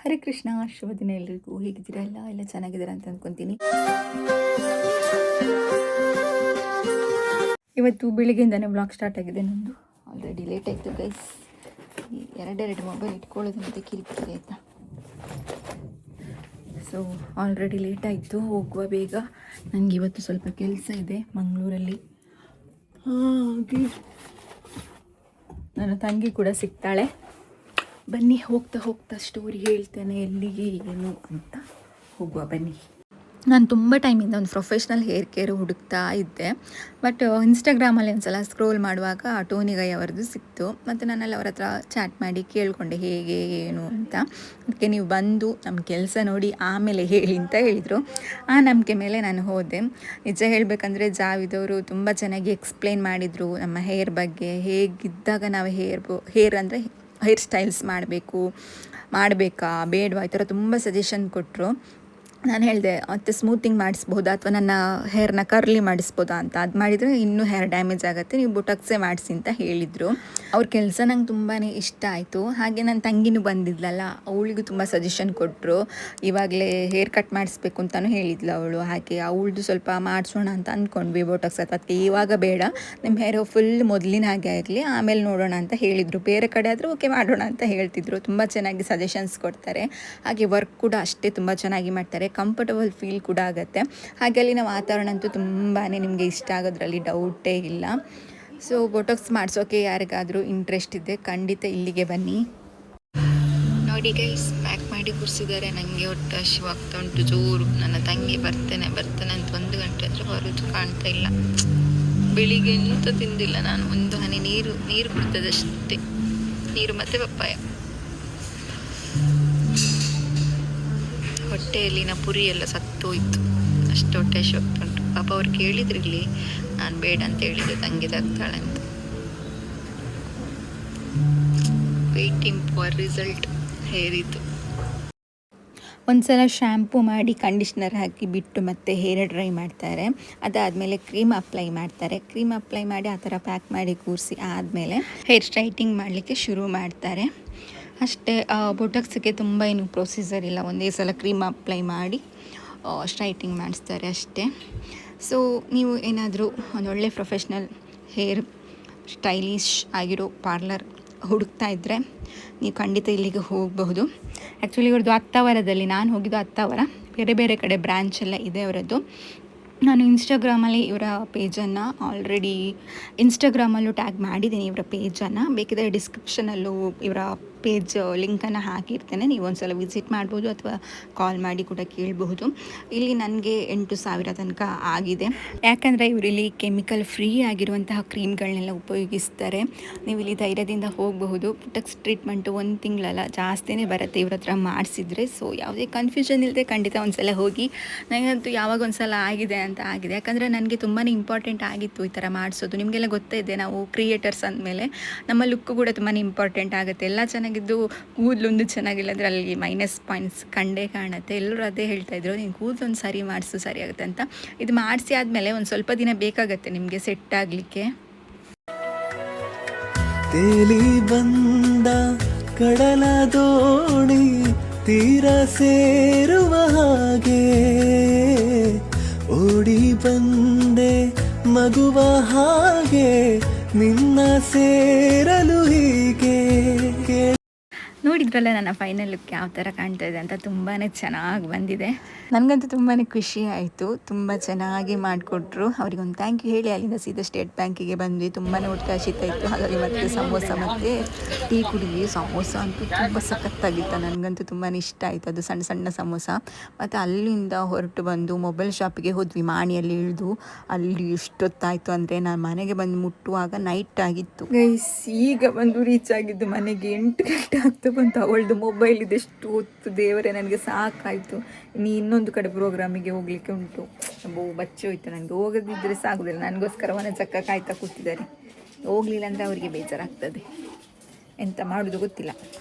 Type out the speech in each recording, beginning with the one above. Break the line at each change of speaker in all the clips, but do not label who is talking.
ಹರೇ ಕೃಷ್ಣ. ಶುಭ ದಿನ ಎಲ್ರಿಗೂ. ಹೇಗಿದ್ದೀರಾ? ಎಲ್ಲ ಚೆನ್ನಾಗಿದ್ದೀರಾ ಅಂತ ಅಂದ್ಕೊತೀನಿ. ಇವತ್ತು ಬೆಳಿಗ್ಗೆಯಿಂದನೇ ವ್ಲಾಗ್ ಸ್ಟಾರ್ಟ್ ಆಗಿದೆ ನಂದು. ಆಲ್ರೆಡಿ ಲೇಟ್ ಆಯಿತು ಗೈಸ್. ಎರಡೆರಡು ಮೊಬೈಲ್ ಇಟ್ಕೊಳ್ಳೋದು ಮತ್ತು ಕಿರಿಕಿರಿ ಆಯಿತಾ. ಸೊ ಆಲ್ರೆಡಿ ಲೇಟ್ ಆಯಿತು, ಹೋಗುವ ಬೇಗ. ನನಗೆ ಇವತ್ತು ಸ್ವಲ್ಪ ಕೆಲಸ ಇದೆ ಮಂಗಳೂರಲ್ಲಿ. ಹಾಗೆ ನನ್ನ ತಂಗಿ ಕೂಡ ಸಿಗ್ತಾಳೆ. ಬನ್ನಿ, ಹೋಗ್ತಾ ಹೋಗ್ತಾ ಸ್ಟೋರಿ ಹೇಳ್ತೇನೆ, ಎಲ್ಲಿಗೆ ಏನು ಅಂತ. ಹೋಗುವ ಬನ್ನಿ. ನಾನು ತುಂಬ ಟೈಮಿಂದ ಒಂದು ಪ್ರೊಫೆಷ್ನಲ್ ಹೇರ್ ಕೇರ್ ಹುಡುಕ್ತಾ ಇದ್ದೆ. ಬಟ್ ಇನ್ಸ್ಟಾಗ್ರಾಮಲ್ಲಿ ಒಂದು ಸಲ ಸ್ಕ್ರೋಲ್ ಮಾಡುವಾಗ ಟೋನಿ ಗೈ ಅವರದ್ದು ಸಿಕ್ತು. ಮತ್ತು ನಾನಲ್ಲಿ ಅವರ ಹತ್ರ ಚಾಟ್ ಮಾಡಿ ಕೇಳಿಕೊಂಡೆ ಹೇಗೆ ಏನು ಅಂತ. ಅದಕ್ಕೆ ನೀವು ಬಂದು ನಮ್ಮ ಕೆಲಸ ನೋಡಿ ಆಮೇಲೆ ಹೇಳಿ ಅಂತ ಹೇಳಿದರು. ಆ ನಂಬಿಕೆ ಮೇಲೆ ನಾನು ಹೋದೆ. ನಿಜ ಹೇಳಬೇಕಂದ್ರೆ ಜಾವಿದವರು ತುಂಬ ಚೆನ್ನಾಗಿ ಎಕ್ಸ್ಪ್ಲೇನ್ ಮಾಡಿದರು ನಮ್ಮ ಹೇರ್ ಬಗ್ಗೆ. ಹೇಗಿದ್ದಾಗ ನಾವು ಹೇರ್ ಅಂದರೆ ಹೇರ್ ಸ್ಟೈಲ್ಸ್ ಮಾಡಬೇಕಾ ಬೇಡವಾ ಈ ಥರ ತುಂಬ ಸಜೆಷನ್ ಕೊಟ್ಟರು. ನಾನು ಹೇಳಿದೆ ಮತ್ತು ಸ್ಮೂತಿಂಗ್ ಮಾಡಿಸ್ಬೋದಾ ಅಥವಾ ನನ್ನ ಹೇರ್ನ ಕರ್ಲಿ ಮಾಡಿಸ್ಬೋದಾ ಅಂತ. ಅದು ಮಾಡಿದರೆ ಇನ್ನೂ ಹೇರ್ ಡ್ಯಾಮೇಜ್ ಆಗುತ್ತೆ, ನೀವು ಬೊಟಕ್ಸೇ ಮಾಡಿಸಿ ಅಂತ ಹೇಳಿದರು. ಅವ್ರ ಕೆಲಸ ನಂಗೆ ತುಂಬಾ ಇಷ್ಟ ಆಯಿತು. ಹಾಗೆ ನನ್ನ ತಂಗಿನೂ ಬಂದಿದ್ಲಲ್ಲ, ಅವಳಿಗೂ ತುಂಬ ಸಜೆಷನ್ ಕೊಟ್ಟರು. ಇವಾಗಲೇ ಹೇರ್ ಕಟ್ ಮಾಡಿಸ್ಬೇಕು ಅಂತಲೂ ಹೇಳಿದ್ಲು ಅವಳು. ಹಾಗೆ ಅವಳದು ಸ್ವಲ್ಪ ಮಾಡಿಸೋಣ ಅಂತ ಅಂದ್ಕೊಂಡ್ವಿ ಬೊಟಕ್ಸ್. ಅದಕ್ಕೆ ಇವಾಗ ಬೇಡ, ನಿಮ್ಮ ಹೇರ್ ಫುಲ್ ಮೊದಲಿನ ಹಾಗೆ ಆಗಲಿ, ಆಮೇಲೆ ನೋಡೋಣ ಅಂತ ಹೇಳಿದರು. ಬೇರೆ ಕಡೆ ಆದರೂ ಓಕೆ ಮಾಡೋಣ ಅಂತ ಹೇಳ್ತಿದ್ರು. ತುಂಬ ಚೆನ್ನಾಗಿ ಸಜೆಷನ್ಸ್ ಕೊಡ್ತಾರೆ. ಹಾಗೆ ವರ್ಕ್ ಕೂಡ ಅಷ್ಟೇ ತುಂಬ ಚೆನ್ನಾಗಿ ಮಾಡ್ತಾರೆ. ಕಂಫರ್ಟಬಲ್ ಫೀಲ್ ಕೂಡ ಆಗುತ್ತೆ. ಹಾಗೆ ಅಲ್ಲಿನ ವಾತಾವರಣ ಅಂತೂ ತುಂಬಾ ನಿಮಗೆ ಇಷ್ಟ ಆಗೋದ್ರಲ್ಲಿ ಡೌಟೇ ಇಲ್ಲ. ಸೊ ಬೊಟಕ್ಸ್ ಮಾಡಿಸೋಕೆ ಯಾರಿಗಾದರೂ ಇಂಟ್ರೆಸ್ಟ್ ಇದೆ ಖಂಡಿತ ಇಲ್ಲಿಗೆ ಬನ್ನಿ. ನೋಡಿ ಗೈಸ್, ಪ್ಯಾಕ್ ಮಾಡಿ ಕೂರಿಸಿದ್ದಾರೆ. ನನಗೆ ಹೊಟ್ಟೆ ಹಸಿವಾಗ್ತಾ ಉಂಟು ಜೋರು. ನನ್ನ ತಂಗಿ ಬರ್ತೇನೆ ಅಂತ 1 ಗಂಟೆ ಆದರೆ ಬರೋದು ಕಾಣ್ತಾ ಇಲ್ಲ. ಬೆಳಿಗ್ಗೆ ಎಂತ ತಿಂದಿಲ್ಲ ನಾನು. ಒಂದು ಹನಿ ನೀರು ಕುಡಿದದಷ್ಟೇ. ನೀರು ಮತ್ತು ಪಪ್ಪಾಯ. ಹೊಟ್ಟೆಯಲ್ಲಿನ ಪುರಿ ಎಲ್ಲ ಸತ್ತೋಯ್ತು, ಅಷ್ಟು ಹೊಟ್ಟೆ ಹಸಿವಾಗ್ತುಂಟು. ಪಾಪ ಅವ್ರು ಕೇಳಿದ್ರಿಲ್ಲಿ, ನಾನು ಬೇಡ ಅಂತ ಹೇಳಿದೆ, ತಂಗಿ ತಾಗ್ತಾಳೆ ಅಂತ. ವೇಟಿಂಗ್ ಫಾರ್ ರಿಸಲ್ಟ್ ಹೇರಿದ್ದು. ಒಂದ್ಸಲ ಶ್ಯಾಂಪು ಮಾಡಿ ಕಂಡೀಷ್ನರ್ ಹಾಕಿ ಬಿಟ್ಟು ಮತ್ತೆ ಹೇರ್ ಡ್ರೈ ಮಾಡ್ತಾರೆ. ಅದಾದಮೇಲೆ ಕ್ರೀಮ್ ಅಪ್ಲೈ ಮಾಡ್ತಾರೆ. ಕ್ರೀಮ್ ಅಪ್ಲೈ ಮಾಡಿ ಆ ಥರ ಪ್ಯಾಕ್ ಮಾಡಿ ಕೂರಿಸಿ ಆದಮೇಲೆ ಹೇರ್ ಸ್ಟ್ರೈಟಿಂಗ್ ಮಾಡಲಿಕ್ಕೆ ಶುರು ಮಾಡ್ತಾರೆ. ಅಷ್ಟೇ. ಬೊಟಕ್ಸ್ಗೆ ತುಂಬ ಏನು ಪ್ರೊಸೀಜರ್ ಇಲ್ಲ. ಒಂದೇ ಸಲ ಕ್ರೀಮ್ ಅಪ್ಲೈ ಮಾಡಿ ಸ್ಟ್ರೈಟಿಂಗ್ ಮಾಡಿಸ್ತಾರೆ ಅಷ್ಟೇ. ಸೊ ನೀವು ಏನಾದರೂ ಒಂದೊಳ್ಳೆ ಪ್ರೊಫೆಷ್ನಲ್ ಹೇರ್ ಸ್ಟೈಲಿಶ್ ಆಗಿರೋ ಪಾರ್ಲರ್ ಹುಡುಕ್ತಾ ಇದ್ದರೆ ನೀವು ಖಂಡಿತ ಇಲ್ಲಿಗೆ ಹೋಗಬಹುದು. ಆ್ಯಕ್ಚುಲಿ ಇವ್ರದ್ದು ಅತ್ತಾವರದಲ್ಲಿ, ನಾನು ಹೋಗಿದ್ದು ಅತ್ತಾವರ, ಬೇರೆ ಕಡೆ ಬ್ರ್ಯಾಂಚ್ ಎಲ್ಲ ಇದೆ ಅವರದ್ದು. ನಾನು ಇನ್ಸ್ಟಾಗ್ರಾಮಲ್ಲಿ ಇವರ ಪೇಜನ್ನು ಆಲ್ರೆಡಿ ಇನ್ಸ್ಟಾಗ್ರಾಮಲ್ಲೂ ಟ್ಯಾಗ್ ಮಾಡಿದ್ದೀನಿ. ಇವರ ಪೇಜನ್ನು ಬೇಕಿದ್ದರೆ ಡಿಸ್ಕ್ರಿಪ್ಷನಲ್ಲೂ ಇವರ ಪೇಜ್ ಲಿಂಕನ್ನು ಹಾಕಿರ್ತೇನೆ. ನೀವು ಒಂದು ಸಲ ವಿಸಿಟ್ ಮಾಡ್ಬೋದು ಅಥವಾ ಕಾಲ್ ಮಾಡಿ ಕೂಡ ಕೇಳಬಹುದು. ಇಲ್ಲಿ ನನಗೆ 8,000 ತನಕ ಆಗಿದೆ. ಯಾಕಂದರೆ ಇವರಿಲ್ಲಿ ಕೆಮಿಕಲ್ ಫ್ರೀ ಆಗಿರುವಂತಹ ಕ್ರೀಮ್ಗಳನ್ನೆಲ್ಲ ಉಪಯೋಗಿಸ್ತಾರೆ. ನೀವು ಇಲ್ಲಿ ಧೈರ್ಯದಿಂದ ಹೋಗಬಹುದು. ಬೊಟಕ್ಸ್ ಟ್ರೀಟ್ಮೆಂಟು 1 ತಿಂಗಳಲ್ಲ, ಜಾಸ್ತಿನೇ ಬರುತ್ತೆ ಇವ್ರ ಹತ್ರ ಮಾಡಿಸಿದ್ರೆ. ಸೊ ಯಾವುದೇ ಕನ್ಫ್ಯೂಷನ್ ಇಲ್ಲದೆ ಖಂಡಿತ ಒಂದು ಸಲ ಹೋಗಿ. ನನಗಂತೂ ಯಾವಾಗ ಒಂದು ಸಲ ಆಗಿದೆ. ಯಾಕಂದರೆ ನನಗೆ ತುಂಬಾ ಇಂಪಾರ್ಟೆಂಟ್ ಆಗಿತ್ತು ಈ ಥರ ಮಾಡಿಸೋದು. ನಿಮಗೆಲ್ಲ ಗೊತ್ತಿದೆ, ನಾವು ಕ್ರಿಯೇಟರ್ಸ್ ಅಂದಮೇಲೆ ನಮ್ಮ ಲುಕ್ಕು ಕೂಡ ತುಂಬಾ ಇಂಪಾರ್ಟೆಂಟ್ ಆಗುತ್ತೆ. ಎಲ್ಲ ಚೆನ್ನಾಗಿದ್ದು ಕೂದಲೊಂದು ಚೆನ್ನಾಗಿಲ್ಲ ಅಂದರೆ ಅಲ್ಲಿ ಮೈನಸ್ ಪಾಯಿಂಟ್ಸ್ ಕಂಡೇ ಕಾಣುತ್ತೆ. ಎಲ್ಲರೂ ಅದೇ ಹೇಳ್ತಾಯಿದ್ರು, ನೀನು ಕೂದಲೊಂದು ಸರಿ ಮಾಡಿಸು, ಸರಿ ಆಗುತ್ತೆ ಅಂತ. ಇದು ಮಾಡಿಸಿ ಆದಮೇಲೆ ಒಂದು ಸ್ವಲ್ಪ ದಿನ ಬೇಕಾಗತ್ತೆ ನಿಮಗೆ ಸೆಟ್ ಆಗಲಿಕ್ಕೆ.
ತೇಲಿ ಬಂದ ಕಡಲ ದೋಣಿ ತೀರ ಸೇರುವ ಹಾಗೆ ಓಡಿ ಬಂದೆ ಮಗುವ ಹಾಗೆ ನಿನ್ನ ಸೇರಲು ಹೀಗೆ.
ನೋಡಿದ್ರಲ್ಲ ನನ್ನ ಫೈನಲ್ ಲುಕ್ ಯಾವ ಥರ ಕಾಣ್ತಾ ಇದೆ ಅಂತ. ತುಂಬಾ ಚೆನ್ನಾಗಿ ಬಂದಿದೆ. ನನಗಂತೂ ತುಂಬಾ ಖುಷಿ ಆಯಿತು. ತುಂಬ ಚೆನ್ನಾಗಿ ಮಾಡಿಕೊಟ್ರು. ಅವರಿಗೊಂದು ಥ್ಯಾಂಕ್ ಯು ಹೇಳಿ ಅಲ್ಲಿಂದ ಸೀದಾ ಸ್ಟೇಟ್ ಬ್ಯಾಂಕಿಗೆ ಬಂದ್ವಿ. ತುಂಬಾ ಹೊಟ್ಟೆ ಹಸಿತಾಯಿತ್ತು. ಹಾಗಾಗಿ ಮತ್ತೆ ಸಮೋಸ ಮತ್ತು ಟೀ ಕುಡಿದ್ವಿ. ಸಮೋಸ ಅಂತೂ ತುಂಬ ಸಖತ್ತಾಗಿತ್ತು. ನನಗಂತೂ ತುಂಬಾ ಇಷ್ಟ ಆಯಿತು. ಅದು ಸಣ್ಣ ಸಣ್ಣ ಸಮೋಸ. ಮತ್ತು ಅಲ್ಲಿಂದ ಹೊರಟು ಬಂದು ಮೊಬೈಲ್ ಶಾಪಿಗೆ ಹೋದ್ವಿ. ಮಾಣಿಯಲ್ಲಿ ಇಳಿದು ಅಲ್ಲಿ ಎಷ್ಟೊತ್ತಾಯಿತು ಅಂದರೆ ನಾನು ಮನೆಗೆ ಬಂದು ಮುಟ್ಟುವಾಗ ನೈಟ್ ಆಗಿತ್ತು ಗೈಸ್. ಈಗ ಬಂದು ರೀಚ್ ಆಗಿದ್ದು ಮನೆಗೆ 8 ಗಂಟೆ ಆಗ್ತಾ ಬಂತು. ಅವಳದು ಮೊಬೈಲ್ ಇದೆಷ್ಟು ಹೊತ್ತು ದೇವರೇ, ನನಗೆ ಸಾಕಾಯಿತು. ಇನ್ನೊಂದು ಕಡೆ ಪ್ರೋಗ್ರಾಮಿಗೆ ಹೋಗಲಿಕ್ಕೆ ಉಂಟು. ಬಚ್ಚಿ ಹೋಯ್ತು ನನಗೆ. ಹೋಗದಿದ್ದರೆ ಸಾಗೋದಿಲ್ಲ. ನನಗೋಸ್ಕರ ಮನೆ ಚಕ್ಕ ಕಾಯ್ತಾ ಕೂತಿದ್ದಾರೆ. ಹೋಗಲಿಲ್ಲ ಅಂದರೆ ಅವರಿಗೆ ಬೇಜಾರಾಗ್ತದೆ. ಎಂತ ಮಾಡೋದು ಗೊತ್ತಿಲ್ಲ.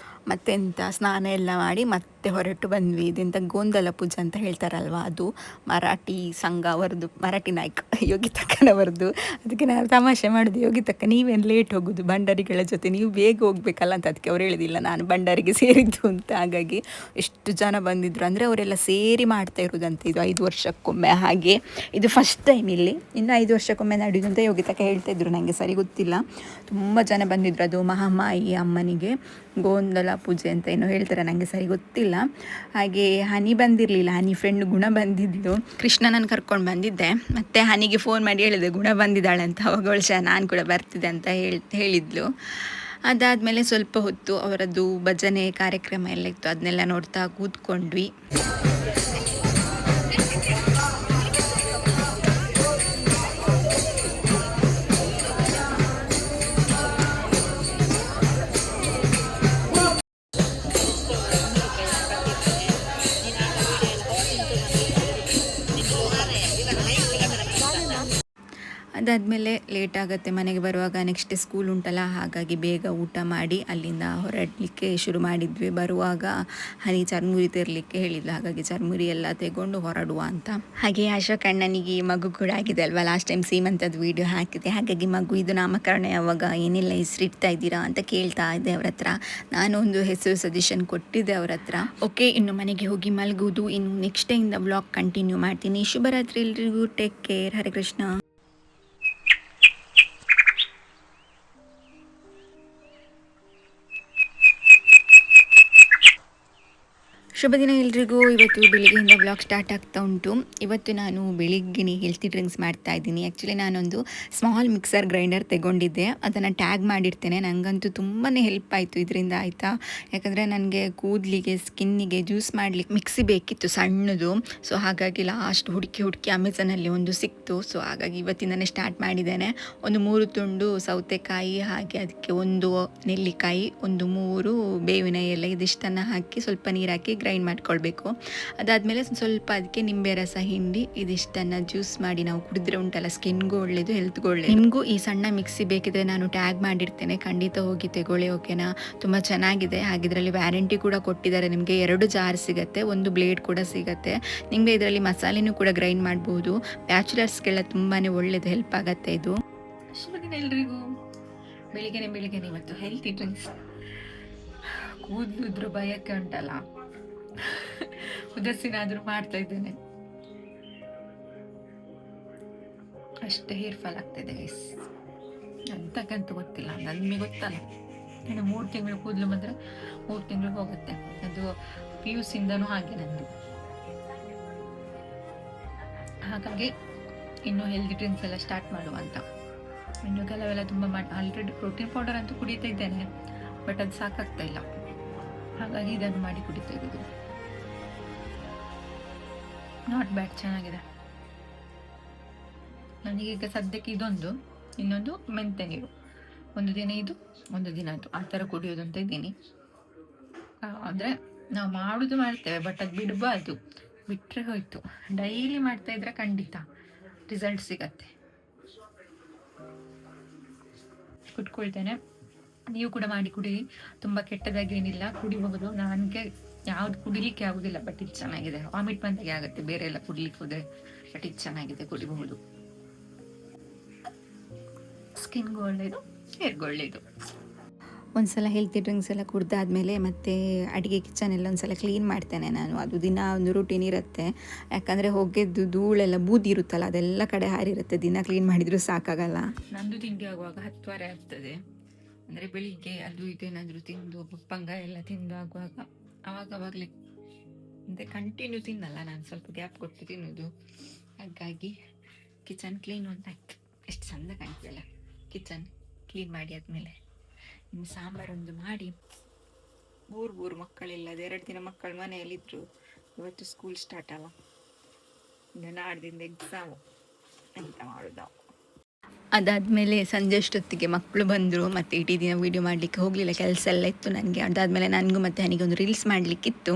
ಮತ್ತೆಂತ ಸ್ನಾನ ಎಲ್ಲ ಮಾಡಿ ಮತ್ತೆ ಹೊರಟು ಬಂದ್ವಿ. ಇದೆಂತ ಗೋಂದಲ ಪೂಜೆ ಅಂತ ಹೇಳ್ತಾರಲ್ವ, ಅದು ಮರಾಠಿ ಸಂಘ ಅವರದ್ದು, ಮರಾಠಿ ನಾಯಕ ಯೋಗಿತಕ್ಕನವರದ್ದು. ಅದಕ್ಕೆ ನಾನು ತಮಾಷೆ ಮಾಡಿದೆ, ಯೋಗಿತಕ್ಕ ನೀವೇನು ಲೇಟ್ ಹೋಗೋದು ಭಂಡಾರಿಗಳ ಜೊತೆ, ನೀವು ಬೇಗ ಹೋಗ್ಬೇಕಲ್ಲ ಅಂತ. ಅದಕ್ಕೆ ಅವ್ರು ಹೇಳಿದಿಲ್ಲ ನಾನು ಭಂಡಾರಿಗೆ ಸೇರಿದ್ದು ಅಂತ. ಹಾಗಾಗಿ ಎಷ್ಟು ಜನ ಬಂದಿದ್ರು ಅಂದರೆ ಅವರೆಲ್ಲ ಸೇರಿ ಮಾಡ್ತಾ ಇರೋದಂತೆ ಇದು 5 ವರ್ಷಕ್ಕೊಮ್ಮೆ. ಹಾಗೆ ಇದು ಫಸ್ಟ್ ಟೈಮ್ ಇಲ್ಲಿ, ಇನ್ನು 5 ವರ್ಷಕ್ಕೊಮ್ಮೆ ನಡೆಯುದು ಅಂತ ಯೋಗಿತಕ್ಕ ಹೇಳ್ತಾ ಇದ್ರು, ನನಗೆ ಸರಿ ಗೊತ್ತಿಲ್ಲ. ತುಂಬ ಜನ ಬಂದಿದ್ರು. ಅದು ಮಹಾಮಾಯಿ ಅಮ್ಮನಿಗೆ ಗೋಂದಲ ಪೂಜೆ ಅಂತ ಏನೋ ಹೇಳ್ತಾರೆ, ನನಗೆ ಸರಿ ಗೊತ್ತಿಲ್ಲ. ಹಾಗೆ ಹನಿ ಬಂದಿರಲಿಲ್ಲ, ಹನಿ ಫ್ರೆಂಡ್ ಗುಣ ಬಂದಿದ್ಲು. ಕೃಷ್ಣನನ್ನು ಕರ್ಕೊಂಡು ಬಂದಿದ್ದೆ, ಮತ್ತು ಹನಿಗೆ ಫೋನ್ ಮಾಡಿ ಹೇಳಿದೆ ಗುಣ ಬಂದಿದ್ದಾಳೆ ಅಂತ. ಅವಾಗ ಅವಳು ನಾನು ಕೂಡ ಬರ್ತಿದ್ದೆ ಅಂತ ಹೇಳಿದ್ಲು. ಅದಾದಮೇಲೆ ಸ್ವಲ್ಪ ಹೊತ್ತು ಅವರದ್ದು ಭಜನೆ ಕಾರ್ಯಕ್ರಮ ಎಲ್ಲ ಇತ್ತು, ಅದನ್ನೆಲ್ಲ ನೋಡ್ತಾ ಕೂತ್ಕೊಂಡ್ವಿ. ಅದಾದಮೇಲೆ ಲೇಟ್ ಆಗುತ್ತೆ ಮನೆಗೆ ಬರುವಾಗ, ನೆಕ್ಸ್ಟ್ ಡೇ ಸ್ಕೂಲ್ ಉಂಟಲ್ಲ, ಹಾಗಾಗಿ ಬೇಗ ಊಟ ಮಾಡಿ ಅಲ್ಲಿಂದ ಹೊರಡಲಿಕ್ಕೆ ಶುರು ಮಾಡಿದ್ವಿ. ಬರುವಾಗ ಹನಿ ಚರ್ಮುರಿ ತರಲಿಕ್ಕೆ ಹೇಳಿದ್ಲು, ಹಾಗಾಗಿ ಚರ್ಮುರಿ ಎಲ್ಲ ತೆಗೊಂಡು ಹೊರಡುವ ಅಂತ. ಹಾಗೆ ಅಶೋಕ್ ಅಣ್ಣನಿಗೆ ಮಗು ಕೂಡ ಆಗಿದೆ ಅಲ್ವಾ, ಲಾಸ್ಟ್ ಟೈಮ್ ಸೀಮಂತದ ವಿಡಿಯೋ ಹಾಕಿದೆ. ಹಾಗಾಗಿ ಮಗು ಇದು ನಾಮಕರಣ ಯಾವಾಗ, ಏನೆಲ್ಲ ಹೆಸರಿಡ್ತಾ ಇದ್ದೀರಾ ಅಂತ ಕೇಳ್ತಾ ಇದ್ದೆ ಅವ್ರ ಹತ್ರ. ನಾನು ಒಂದು ಹೆಸರು ಸಜೆಷನ್ ಕೊಟ್ಟಿದ್ದೆ ಅವ್ರ ಹತ್ರ. ಓಕೆ, ಇನ್ನು ಮನೆಗೆ ಹೋಗಿ ಮಲಗುವುದು. ಇನ್ನು ನೆಕ್ಸ್ಟ್ ಡೇಯಿಂದ ಬ್ಲಾಗ್ ಕಂಟಿನ್ಯೂ ಮಾಡ್ತೀನಿ. ಶುಭರಾತ್ರಿ ಎಲ್ರಿಗೂ, ಟೇಕ್ ಕೇರ್, ಹರೇ ಕೃಷ್ಣ. ಶುಭ ದಿನ ಎಲ್ರಿಗೂ. ಇವತ್ತು ಬೆಳಿಗ್ಗೆಯಿಂದ ಬ್ಲಾಗ್ ಸ್ಟಾರ್ಟ್ ಆಗ್ತಾ ಉಂಟು. ಇವತ್ತು ನಾನು ಬೆಳಿಗ್ಗೆನೇ ಹೆಲ್ತಿ ಡ್ರಿಂಕ್ಸ್ ಮಾಡ್ತಾ ಇದ್ದೀನಿ. ಆ್ಯಕ್ಚುಲಿ ನಾನೊಂದು ಸ್ಮಾಲ್ ಮಿಕ್ಸರ್ ಗ್ರೈಂಡರ್ ತೆಗೊಂಡಿದ್ದೆ, ಅದನ್ನು ಟ್ಯಾಗ್ ಮಾಡಿರ್ತೇನೆ. ನನಗಂತೂ ತುಂಬಾ ಹೆಲ್ಪ್ ಆಯಿತು ಇದರಿಂದ, ಆಯಿತಾ. ಯಾಕಂದರೆ ನನಗೆ ಕೂದಲಿಗೆ, ಸ್ಕಿನ್ನಿಗೆ ಜ್ಯೂಸ್ ಮಾಡಲಿಕ್ಕೆ ಮಿಕ್ಸಿ ಬೇಕಿತ್ತು ಸಣ್ಣದು. ಸೊ ಹಾಗಾಗಿ ಲಾಸ್ಟ್ ಹುಡುಕಿ ಅಮೆಝಾನಲ್ಲಿ ಒಂದು ಸಿಕ್ತು. ಸೊ ಹಾಗಾಗಿ ಇವತ್ತಿಂದನೇ ಸ್ಟಾರ್ಟ್ ಮಾಡಿದ್ದೇನೆ. ಒಂದು 3 ತುಂಡು ಸೌತೆಕಾಯಿ, ಹಾಗೆ ಅದಕ್ಕೆ 1 ನೆಲ್ಲಿಕಾಯಿ, 3 ಬೇವಿನ ಎಲೆ, ಇದಿಷ್ಟನ್ನು ಹಾಕಿ ಸ್ವಲ್ಪ ನೀರು ಹಾಕಿ ಗ್ರೈಂಡ್ ಮಾಡ್ಕೊಳ್ಬೇಕು. ಅದಾದಮೇಲೆ ಸ್ವಲ್ಪ ಅದಕ್ಕೆ ನಿಂಬೆ ರಸ ಹಿಂಡಿ ಇದಿಷ್ಟನ್ನು ಜ್ಯೂಸ್ ಮಾಡಿ ನಾವು ಕುಡಿದ್ರೆ ಉಂಟಲ್ಲ, ಸ್ಕಿನ್ಗೂ ಒಳ್ಳೆಯದು, ಹೆಲ್ತ್ಗೂ ಒಳ್ಳೆಯದು. ನಿಮಗೂ ಈ ಸಣ್ಣ ಮಿಕ್ಸಿ ಬೇಕಿದ್ರೆ ನಾನು ಟ್ಯಾಗ್ ಮಾಡಿರ್ತೇನೆ, ಖಂಡಿತ ಹೋಗಿ ತಗೊಳ್ಳಿ. ಓಕೆನಾ, ತುಂಬ ಚೆನ್ನಾಗಿದೆ. ಹಾಗೆ ಇದರಲ್ಲಿ ವ್ಯಾರಂಟಿ ಕೂಡ ಕೊಟ್ಟಿದ್ದಾರೆ. ನಿಮಗೆ 2 ಜಾರ್ ಸಿಗುತ್ತೆ, 1 ಬ್ಲೇಡ್ ಕೂಡ ಸಿಗುತ್ತೆ. ನಿಮಗೆ ಇದರಲ್ಲಿ ಮಸಾಲೆನೂ ಕೂಡ ಗ್ರೈಂಡ್ ಮಾಡ್ಬೋದು. ಬ್ಯಾಚುಲರ್ಸ್ಗೆಲ್ಲ ತುಂಬಾ ಒಳ್ಳೆಯದು, ಹೆಲ್ಪ್ ಆಗುತ್ತೆ ಇದು. ಶುಭದಿನ ಎಲ್ರಿಗೂ. ಬೆಳಿಗ್ಗೆ ಇವತ್ತು ಹೆಲ್ತಿ ಡ್ರಿಂಕ್ಸ್. ಕೂದಲಿದ್ರು ಭಯಕ್ಕೆ ಉಂಟಲ್ಲ, ಉದರ್ಸಿನಾದ್ರೂ ಮಾಡ್ತಾ ಇದ್ದೇನೆ, ಅಷ್ಟೇ ಹೇರ್ ಫಾಲ್ ಆಗ್ತಾಯಿದೆ ಗೈಸ್. ಅಂತಕ್ಕಂತೂ ಗೊತ್ತಿಲ್ಲ, ನನಗೆ ಗೊತ್ತಲ್ಲ. ಇನ್ನು 3 ತಿಂಗಳು ಕೂದಲು ಬಂದರೆ 3 ತಿಂಗಳು ಹೋಗುತ್ತೆ. ಅದು PUCಯಿಂದನೂ ಹಾಗೆ ನಂದು. ಹಾಗಾಗಿ ಇನ್ನು ಹೆಲ್ದಿ ಡ್ರಿಂಕ್ಸ್ ಎಲ್ಲ ಸ್ಟಾರ್ಟ್ ಮಾಡುವ ಅಂತ. ಇನ್ನು ಕೆಲವೆಲ್ಲ ತುಂಬ ಆಲ್ರೆಡಿ ಪ್ರೋಟೀನ್ ಪೌಡರ್ ಅಂತೂ ಕುಡಿತಾ ಇದ್ದೇನೆ, ಬಟ್ ಅದು ಸಾಕಾಗ್ತಾ ಇಲ್ಲ. ಹಾಗಾಗಿ ಇದನ್ನು ಮಾಡಿ ಕುಡಿತಾ ಇರೋದು. ನಾಟ್ ಬ್ಯಾಡ್, ಚೆನ್ನಾಗಿದೆ. ನನಗೀಗ ಸದ್ಯಕ್ಕೆ ಇದೊಂದು, ಇನ್ನೊಂದು ಮೆಂತೆ ನೀರು, ಒಂದು ದಿನ ಇದು, ಒಂದು ದಿನ ಅದು, ಆ ಥರ ಕುಡಿಯೋದು ಅಂತ ಇದ್ದೀನಿ. ಅಂದರೆ ನಾವು ಮಾಡ್ತೇವೆ, ಬಟ್ ಅದು ಬಿಡಬಾರ್ದು. ಬಿಟ್ಟರೆ ಹೋಯ್ತು. ಡೈಲಿ ಮಾಡ್ತಾ ಇದ್ರೆ ಖಂಡಿತ ರಿಸಲ್ಟ್ ಸಿಗತ್ತೆ. ಕುಟ್ಕೊಳ್ತೇನೆ, ನೀವು ಕೂಡ ಮಾಡಿ ಕುಡಿ. ತುಂಬ ಕೆಟ್ಟದಾಗಿ ಏನಿಲ್ಲ, ಕುಡಿಬಹುದು. ನನಗೆ ಯಾವ್ದು ಕುಡಿಲಿಕ್ಕೆ ಆಗೋದಿಲ್ಲ, ಬಟ್ ಇದು ಚೆನ್ನಾಗಿದೆ. ವಾಮಿಟ್ ಬಂದಾಗೆ ಆಗುತ್ತೆ ಬೇರೆ ಎಲ್ಲ ಕುಡಿಲಿಕ್ಕೆ ಹೋದರೆ, ಬಟ್ ಇದು ಚೆನ್ನಾಗಿದೆ, ಕುಡಿಬಹುದು. ಸ್ಕಿನ್ಗೂ ಒಳ್ಳೆಯದು, ಹೇರ್ಗೂ ಒಳ್ಳೆಯದು. ಒಂದ್ಸಲ ಹೆಲ್ತಿ ಡ್ರಿಂಕ್ಸ್ ಎಲ್ಲ ಕುಡ್ದಾದ್ಮೇಲೆ ಮತ್ತೆ ಅಡುಗೆ ಕಿಚನ್ ಎಲ್ಲ ಒಂದ್ಸಲ ಕ್ಲೀನ್ ಮಾಡ್ತೇನೆ ನಾನು. ಅದು ದಿನ ಒಂದು ರೂಟೀನ್ ಇರುತ್ತೆ. ಯಾಕಂದರೆ ಹೊಗೆದ್ದು ಧೂಳೆಲ್ಲ ಬೂದಿ ಇರುತ್ತಲ್ಲ, ಅದೆಲ್ಲ ಕಡೆ ಹಾರಿರುತ್ತೆ. ದಿನ ಕ್ಲೀನ್ ಮಾಡಿದರೂ ಸಾಕಾಗಲ್ಲ. ನಂದು ತಿಂಡಿ ಆಗುವಾಗ 10:30 ಆಗ್ತದೆ. ಅಂದರೆ ಬೆಳಿಗ್ಗೆ ಅದು ಇದೇನಾದರೂ ತಿಂದು ಪಪ್ಪಂಗ ಎಲ್ಲ ತಿಂದು ಆಗುವಾಗ ಆವಾಗವಾಗಲೇ, ಅಂದರೆ ಕಂಟಿನ್ಯೂ ತಿನ್ನಲ್ಲ ನಾನು, ಸ್ವಲ್ಪ ಗ್ಯಾಪ್ ಕೊಟ್ಟು ತಿನ್ನೋದು. ಹಾಗಾಗಿ ಕಿಚನ್ ಕ್ಲೀನ್ ಒಂದಾಯ್ತು. ಎಷ್ಟು ಚೆಂದ ಕಾಣ್ತಲ್ಲ ಕಿಚನ್ ಕ್ಲೀನ್ ಮಾಡಿ ಆದಮೇಲೆ. ಇನ್ನು ಸಾಂಬಾರೊಂದು ಮಾಡಿ, 3 ಮಕ್ಕಳಿಲ್ಲದೆ 2 ದಿನ ಮಕ್ಕಳು ಮನೆಯಲ್ಲಿದ್ದರು. ಇವತ್ತು ಸ್ಕೂಲ್ ಸ್ಟಾರ್ಟ್ ಅಲ್ಲ, ಇನ್ನು ನಾಡ್ದಿಂದ ಎಕ್ಸಾಮು, ಎಂತ ಮಾಡೋದು ನಾವು. ಅದಾದಮೇಲೆ ಸಂಜೆ ಅಷ್ಟೊತ್ತಿಗೆ ಮಕ್ಕಳು ಬಂದರು. ಮತ್ತು ಇಡೀ ದಿನ ವೀಡಿಯೋ ಮಾಡಲಿಕ್ಕೆ ಹೋಗಲಿಲ್ಲ, ಕೆಲಸ ಎಲ್ಲ ಇತ್ತು ನನಗೆ. ಅದಾದಮೇಲೆ ನನಗೂ ಮತ್ತು ಹನಿಗೆ ಒಂದು ರೀಲ್ಸ್ ಮಾಡಲಿಕ್ಕಿತ್ತು,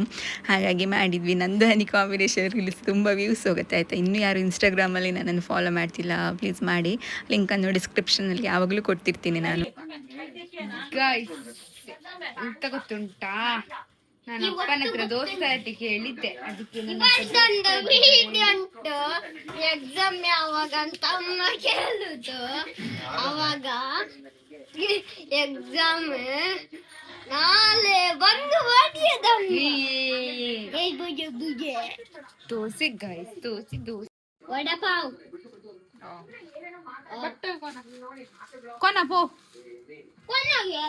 ಹಾಗಾಗಿ ಮಾಡಿದ್ವಿ. ನಂದು ಹನಿ ಕಾಂಬಿನೇಷನ್ ರೀಲ್ಸ್ ತುಂಬ ವ್ಯೂಸ್ ಹೋಗುತ್ತೆ, ಆಯಿತಾ. ಇನ್ನೂ ಯಾರು ಇನ್ಸ್ಟಾಗ್ರಾಮಲ್ಲಿ ನನ್ನನ್ನು ಫಾಲೋ ಮಾಡ್ತಿಲ್ಲ, ಪ್ಲೀಸ್ ಮಾಡಿ. ಲಿಂಕನ್ನು ಡಿಸ್ಕ್ರಿಪ್ಷನಲ್ಲಿ ಯಾವಾಗಲೂ ಕೊಡ್ತಿರ್ತೀನಿ ನಾನು.
ಎಂತ ಗೊತ್ತುಂಟಾ, ನಾನು ಅಪ್ಪನ ಹತ್ರ ದೋಸ್ತಾಟಿ ಕೇಳಿದ್ದೆ, ಅದಕ್ಕೆ
ಉಂಟು ಎಕ್ಸಾಮ್ ಯಾವಾಗ ಅಂತ ಅಮ್ಮ ಕೇಳುದು. ಅವಾಗ ಎಕ್ಸಾಮ್ ನಾಳೆ ಬಂದು
ದೋಸೆ ಗೈಸ್, ದೋಸೆ
ವಡಪಾವ್
ಕೊನ ಪೋ
ಕೊನೆಗೆ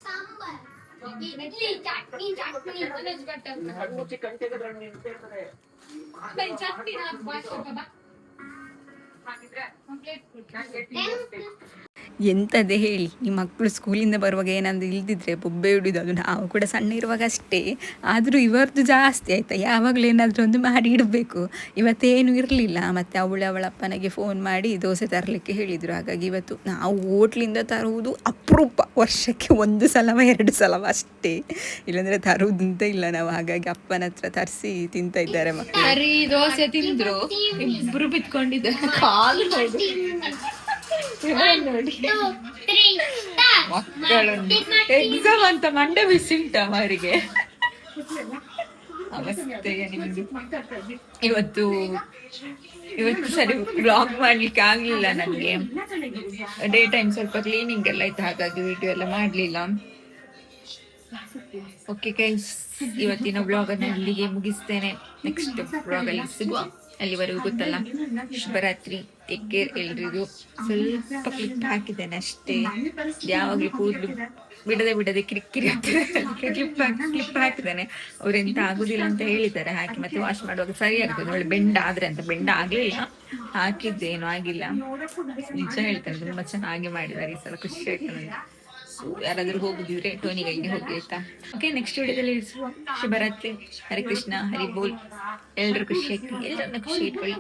ಸಾಂಬಾರ್ ಇಡ್ಲಿ ಚಟ್ನಿ
ಎಂಥದ್ದೇ ಹೇಳಿ, ಈ ಮಕ್ಕಳು ಸ್ಕೂಲಿಂದ ಬರುವಾಗ ಏನಾದ್ರು ಇಲ್ದಿದ್ರೆ ಬೊಬ್ಬೆ ಹಿಡಿದು, ಅದು ನಾವು ಕೂಡ ಸಣ್ಣ ಇರುವಾಗ ಅಷ್ಟೇ. ಆದರೂ ಇವರದ್ದು ಜಾಸ್ತಿ ಆಯಿತಾ, ಯಾವಾಗಲೂ ಏನಾದರೂ ಒಂದು ಮಾಡಿ ಇಡಬೇಕು. ಇವತ್ತೇನು ಇರಲಿಲ್ಲ, ಮತ್ತು ಅವಳಪ್ಪನಿಗೆ ಫೋನ್ ಮಾಡಿ ದೋಸೆ ತರಲಿಕ್ಕೆ ಹೇಳಿದರು. ಹಾಗಾಗಿ ಇವತ್ತು ನಾವು ಹೋಟ್ಲಿಂದ ತರುವುದು ಅಪರೂಪ, ವರ್ಷಕ್ಕೆ 1 ಸಲವ 2 ಸಲವ ಅಷ್ಟೇ, ಇಲ್ಲಾಂದರೆ ತರುವುದಂತ ಇಲ್ಲ ನಾವು. ಹಾಗಾಗಿ ಅಪ್ಪನ ಹತ್ರ ತರಿಸಿ ತಿಂತ ಇದ್ದಾರೆ ಮಕ್ಕಳು.
ಸರಿ ದೋಸೆ ತಿಂದ್ರು, ಇಬ್ರು ಬಿತ್ಕೊಂಡಿದ್ದಾರೆ, ಕಾಲು ನೋಡಿ ನೋಡಿ ಮಕ್ಕಳನ್ನು. ಎಕ್ಸಾಮ್ ಅಂತ ಮಂಡೆ ಬಿಸಿಂಟ ಅವರಿಗೆ ಅವಸ್ಥೆಗೆ ನಿಮ್ದು. ಇವತ್ತು ಸರಿ ಬ್ಲಾಗ್ ಮಾಡ್ಲಿಕ್ಕೆ ಆಗ್ಲಿಲ್ಲ ನನಗೆ, ಡೇ ಟೈಮ್ ಸ್ವಲ್ಪ ಕ್ಲೀನಿಂಗ್ ಎಲ್ಲ ಇತ್ತು, ಹಾಗಾಗಿ ವಿಡಿಯೋ ಎಲ್ಲ ಮಾಡ್ಲಿಲ್ಲ. ಓಕೆ ಗೈಸ್, ಇವತ್ತಿನ ಬ್ಲಾಗ್ ಅನ್ನು ಇಲ್ಲಿಗೆ ಮುಗಿಸ್ತೇನೆ. ನೆಕ್ಸ್ಟ್ ಬ್ಲಾಗ್ ಅಲ್ಲಿ ಸಿಗುವ, ಅಲ್ಲಿವರೆಗೂ ಗೊತ್ತಲ್ಲ, ಶುಭರಾತ್ರಿ, ಟೇಕ್ ಕೇರ್ ಎಲ್ರಿಗೂ. ಸ್ವಲ್ಪ ಕ್ಲಿಪ್ ಹಾಕಿದ್ದೇನೆ ಅಷ್ಟೇ, ಯಾವಾಗಲೂ ಕೂದಲು ಬಿಡದೆ ಕಿರಿಕಿರಿ ಆಗ್ತದೆ, ಕ್ಲಿಪ್ ಹಾಕಿದ್ದೇನೆ. ಅವ್ರೆಂತ ಆಗುದಿಲ್ಲ ಅಂತ ಹೇಳಿದ್ದಾರೆ, ಹಾಕಿ ಮತ್ತೆ ವಾಶ್ ಮಾಡುವಾಗ ಸರಿ ಆಗ್ತದೆ. ಒಳ್ಳೆ ಬೆಂಡ ಆದ್ರೆ ಅಂತ, ಬೆಂಡ ಆಗ್ಲಿಲ್ಲ, ಹಾಕಿದ್ದೆ ಏನೂ ಆಗಿಲ್ಲ. ನಿಜ ಹೇಳ್ತೇನೆ, ತುಂಬಾ ಚೆನ್ನಾಗಿ ಮಾಡಿದ್ದಾರೆ ಈ ಸಲ, ಖುಷಿ ಆಯ್ತು ನನಗೆ. ಸೊ ಯಾರಾದ್ರೂ ಹೋಗುದಿದ್ರೆ ಟೋನಿಗೈಗೆ ಹೋಗಿ ಆಯ್ತಾ. ಓಕೆ, ನೆಕ್ಸ್ಟ್ ವಿಡಿಯೋದಲ್ಲಿ ಇರಿಸುವ. ಶುಭರಾತ್ರಿ, ಹರೇ ಕೃಷ್ಣ, ಹರಿ ಬೋಲ್. ಎಲ್ಲರೂ ಖುಷಿ ಆಗ್ತದೆ, ಎಲ್ಲರನ್ನ ಖುಷಿ ಇಟ್ಕೊಳ್ಳಿ.